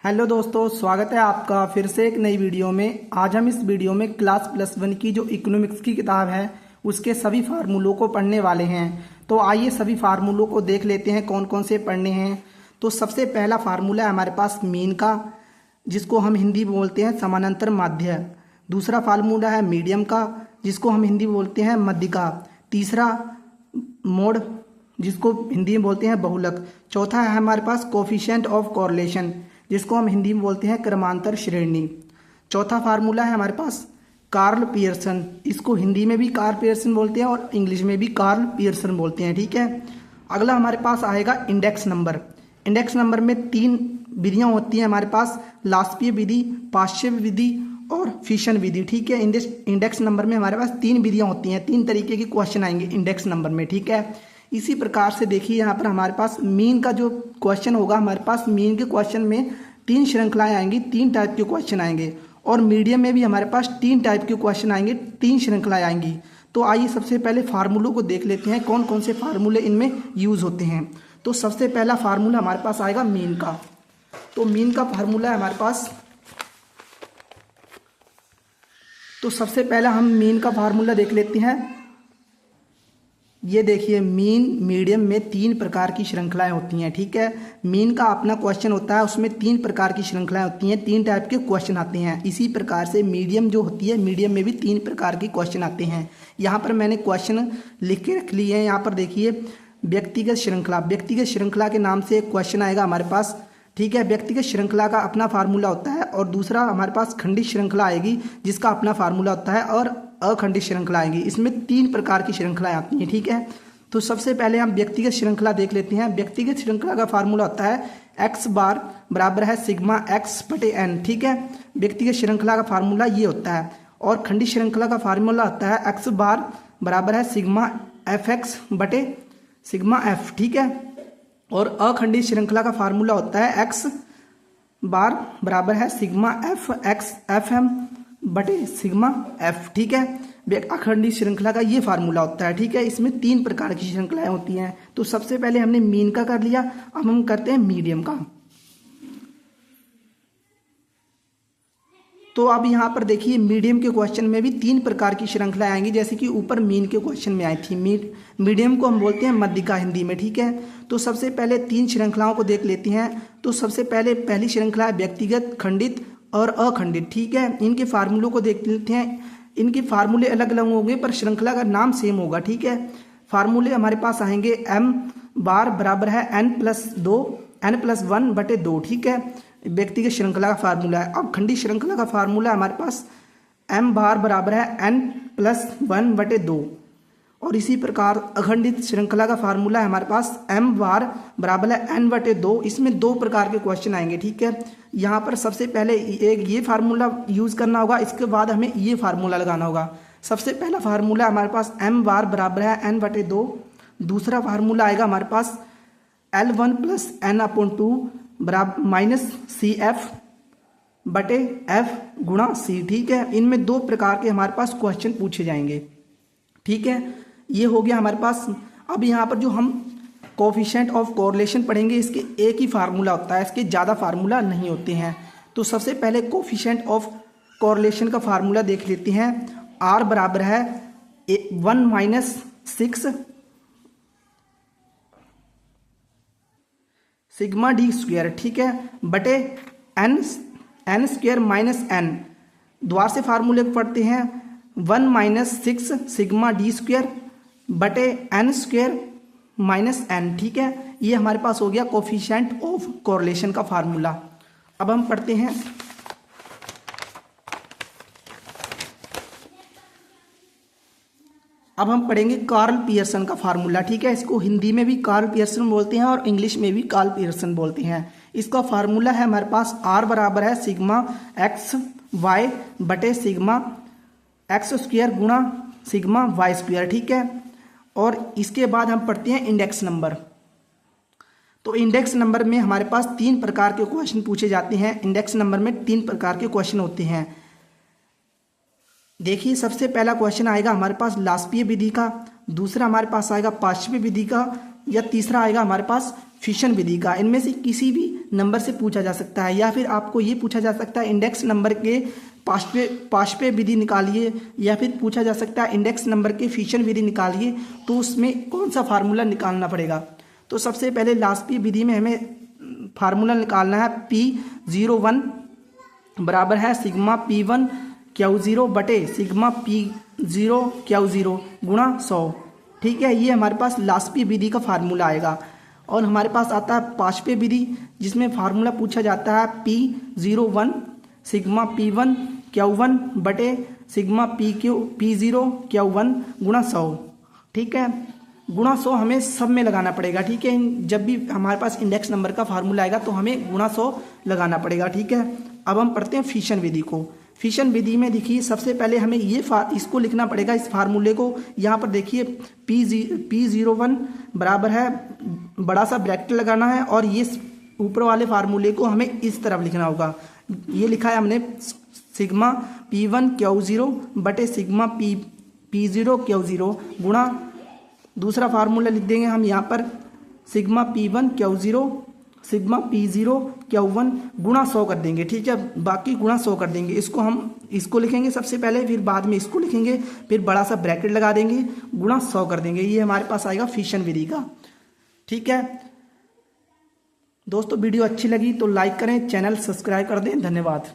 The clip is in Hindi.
हेलो दोस्तों, स्वागत है आपका फिर से एक नई वीडियो में। आज हम इस वीडियो में क्लास +1 की जो इकोनॉमिक्स की किताब है उसके सभी फार्मूलों को पढ़ने वाले हैं। तो आइए सभी फार्मूलों को देख लेते हैं कौन कौन से पढ़ने हैं। तो सबसे पहला फार्मूला है हमारे पास मीन का, जिसको हम हिंदी में बोलते हैं समानांतर माध्य। दूसरा फार्मूला है मीडियम का, जिसको हम हिंदी में बोलते हैं मध्यिका। तीसरा मोड, जिसको हिंदी में बोलते हैं बहुलक। चौथा है हमारे पास कोफिशिएंट ऑफ कोरिलेशन, जिसको हम हिंदी में बोलते हैं क्रमांतर श्रेणी। चौथा फार्मूला है हमारे पास कार्ल पियर्सन, इसको हिंदी में भी कार्ल पियर्सन बोलते हैं और इंग्लिश में भी कार्ल पियर्सन बोलते हैं। ठीक है। अगला हमारे पास आएगा इंडेक्स नंबर। इंडेक्स नंबर में 3 विधियां होती हैं हमारे पास, लास्पीय विधि, पाश्चेय विधि और फिशन विधि। ठीक है। इंडेक्स नंबर में हमारे पास 3 विधियां होती हैं, 3 तरीके के क्वेश्चन आएंगे इंडेक्स नंबर में। ठीक है। इसी प्रकार से देखिए यहाँ पर हमारे पास मीन का जो क्वेश्चन होगा, हमारे पास मीन के क्वेश्चन में 3 श्रृंखलाएं आएंगी, 3 टाइप के क्वेश्चन आएंगे। और मीडियम में भी हमारे पास 3 टाइप के क्वेश्चन आएंगे, 3 श्रृंखलाएं आएंगी। तो आइए सबसे पहले फार्मूलों को देख लेते हैं कौन कौन से फार्मूले इनमें यूज होते हैं। तो सबसे पहला फार्मूला हमारे पास आएगा मीन का। तो मीन का फार्मूला है हमारे पास, तो सबसे पहला हम मीन का फार्मूला देख लेते हैं। ये देखिए, मीन मीडियम में 3 प्रकार की श्रृंखलाएं होती हैं। ठीक है। मीन का अपना क्वेश्चन होता है, उसमें 3 प्रकार की श्रृंखलाएं होती हैं, 3 टाइप के क्वेश्चन आते हैं। इसी प्रकार से मीडियम जो होती है, मीडियम में भी 3 प्रकार के क्वेश्चन आते हैं। यहाँ पर मैंने क्वेश्चन लिख के रख लिए हैं। यहाँ पर देखिए, व्यक्तिगत श्रृंखला, व्यक्तिगत श्रृंखला के नाम से एक क्वेश्चन आएगा हमारे पास। ठीक है। व्यक्तिगत श्रृंखला का अपना फार्मूला होता है। और दूसरा हमारे पास खंडित श्रृंखला आएगी, जिसका अपना फार्मूला होता है। और अखंडित श्रृंखला आएगी। इसमें 3 प्रकार की श्रृंखलाएं आती हैं। ठीक है। तो सबसे पहले हम व्यक्तिगत श्रृंखला देख लेते हैं। व्यक्तिगत श्रृंखला का फार्मूला होता है x बार बराबर है सिग्मा x बटे n। ठीक है। व्यक्तिगत श्रृंखला का फार्मूला ये होता है। और खंडित श्रृंखला का फार्मूला होता है x बार बराबर है सिग्मा fx बटे सिग्मा f। ठीक है। और अखंडित श्रृंखला का फार्मूला होता है x बार बराबर है सिग्मा fm बटे सिग्मा f। ठीक है। अखंडित श्रृंखला का ये फार्मूला होता है। ठीक है। इसमें 3 प्रकार की श्रृंखलाएं होती हैं। तो सबसे पहले हमने मीन का कर लिया, अब हम करते हैं मीडियम का। तो अब यहाँ पर देखिए, मीडियम के क्वेश्चन में भी 3 प्रकार की श्रृंखलाएं आएंगी, जैसे कि ऊपर मीन के क्वेश्चन में आई थी। मीडियम को हम बोलते हैं मध्यिका हिंदी में। ठीक है। तो सबसे पहले 3 श्रृंखलाओं को देख लेते हैं। तो सबसे पहले पहली श्रृंखला है व्यक्तिगत, खंडित और अखंडित। ठीक है। इनके फार्मूलों को देख लेते हैं। इनके फार्मूले अलग अलग होंगे पर श्रृंखला का नाम सेम होगा। ठीक है। फार्मूले हमारे पास आएंगे m बार बराबर है n+1 बटे 2। ठीक है। व्यक्तिगत श्रृंखला का फार्मूला है। अब खंडित श्रृंखला का फार्मूला हमारे पास m बार बराबर है n+1 बटे 2। और इसी प्रकार अखंडित श्रृंखला का फार्मूला है हमारे पास m बार बराबर है n बटे 2। इसमें 2 प्रकार के क्वेश्चन आएंगे। ठीक है। यहाँ पर सबसे पहले एक ये फार्मूला यूज करना होगा, इसके बाद हमें ये फार्मूला लगाना होगा। सबसे पहला फार्मूला हमारे पास m बार बराबर है n बटे 2। दूसरा फार्मूला आएगा हमारे पास L1 + n/2 बराबर -CF बटे F गुणा C। ठीक है। इनमें 2 प्रकार के हमारे पास क्वेश्चन पूछे जाएंगे। ठीक है। ये हो गया हमारे पास। अब यहाँ पर जो हम कोफिशिएंट ऑफ कोरिलेशन पढ़ेंगे, इसके एक ही फार्मूला होता है, इसके ज़्यादा फार्मूला नहीं होते हैं। तो सबसे पहले कोफिशिएंट ऑफ कोरिलेशन का फार्मूला देख लेते हैं। R बराबर है 1 - 6 सिग्मा d स्क्वायर। ठीक है। बटे n स्क्वायर माइनस n। द्वार से फार्मूले पढ़ते हैं 1 - 6 सिग्मा d स्क्वायर बटे n स्क्वायर माइनस n। ठीक है। ये हमारे पास हो गया कोफिशिएंट ऑफ कोरिलेशन का फार्मूला। अब हम पढ़ते हैं अब हम पढ़ेंगे कार्ल पियर्सन का फार्मूला। ठीक है। इसको हिंदी में भी कार्ल पियर्सन बोलते हैं और इंग्लिश में भी कार्ल पियर्सन बोलते हैं। इसका फार्मूला है हमारे पास R बराबर है सिग्मा x y बटे सिग्मा x स्क्वायर गुणा सिग्मा y स्क्वायर। ठीक है। और इसके बाद हम पढ़ते हैं इंडेक्स नंबर। तो इंडेक्स नंबर में हमारे पास 3 प्रकार के क्वेश्चन पूछे जाते हैं। इंडेक्स नंबर में 3 प्रकार के क्वेश्चन होते हैं। देखिए, सबसे पहला क्वेश्चन आएगा हमारे पास लास्पीय विधि का, दूसरा हमारे पास आएगा पाश्चेय विधि का, या तीसरा आएगा हमारे पास फिशन विधि का। इनमें से किसी भी नंबर से पूछा जा सकता है, या फिर आपको ये पूछा जा सकता है इंडेक्स नंबर के पाशपे विधि निकालिए, या फिर पूछा जा सकता है इंडेक्स नंबर के फिशन विधि निकालिए, तो उसमें कौन सा फार्मूला निकालना पड़ेगा। तो सबसे पहले लास्पी विधि में हमें फार्मूला निकालना है P01 बराबर है सिग्मा P1 Q0 बटे सिग्मा P0 Q0 गुणा 100। ठीक है, ये हमारे पास लास्पी विधि का फार्मूला आएगा। और हमारे पास आता है पाशपे विधि, जिसमें फार्मूला पूछा जाता है P01 सिग्मा P1 Q1 बटे सिग्मा P0 Q1 गुणा 100। ठीक है, गुणा 100 हमें सब में लगाना पड़ेगा। ठीक है, जब भी हमारे पास इंडेक्स नंबर का फार्मूला आएगा तो हमें गुणा 100 लगाना पड़ेगा। ठीक है, अब हम पढ़ते हैं फिशन विधि को। फिशन विधि में देखिए सबसे पहले हमें इसको लिखना पड़ेगा, इस फार्मूले को। यहाँ पर देखिए P01 बराबर है, बड़ा सा ब्रैकेट लगाना है, और ये ऊपर वाले फार्मूले को हमें इस तरफ लिखना होगा। ये लिखा है हमने सिग्मा P1 Q0 बटे सिग्मा P0 Q0 गुणा, दूसरा फार्मूला लिख देंगे हम यहाँ पर sigma P1 Q0 sigma P0 Q1 गुणा 100 कर देंगे। ठीक है, बाकी गुणा 100 कर देंगे। इसको लिखेंगे सबसे पहले, फिर बाद में इसको लिखेंगे, फिर बड़ा सा ब्रैकेट लगा देंगे, गुणा 100 कर देंगे। ये हमारे पास आएगा फिशन विधि का। ठीक है दोस्तों, वीडियो अच्छी लगी तो लाइक करें, चैनल सब्सक्राइब कर दें। धन्यवाद।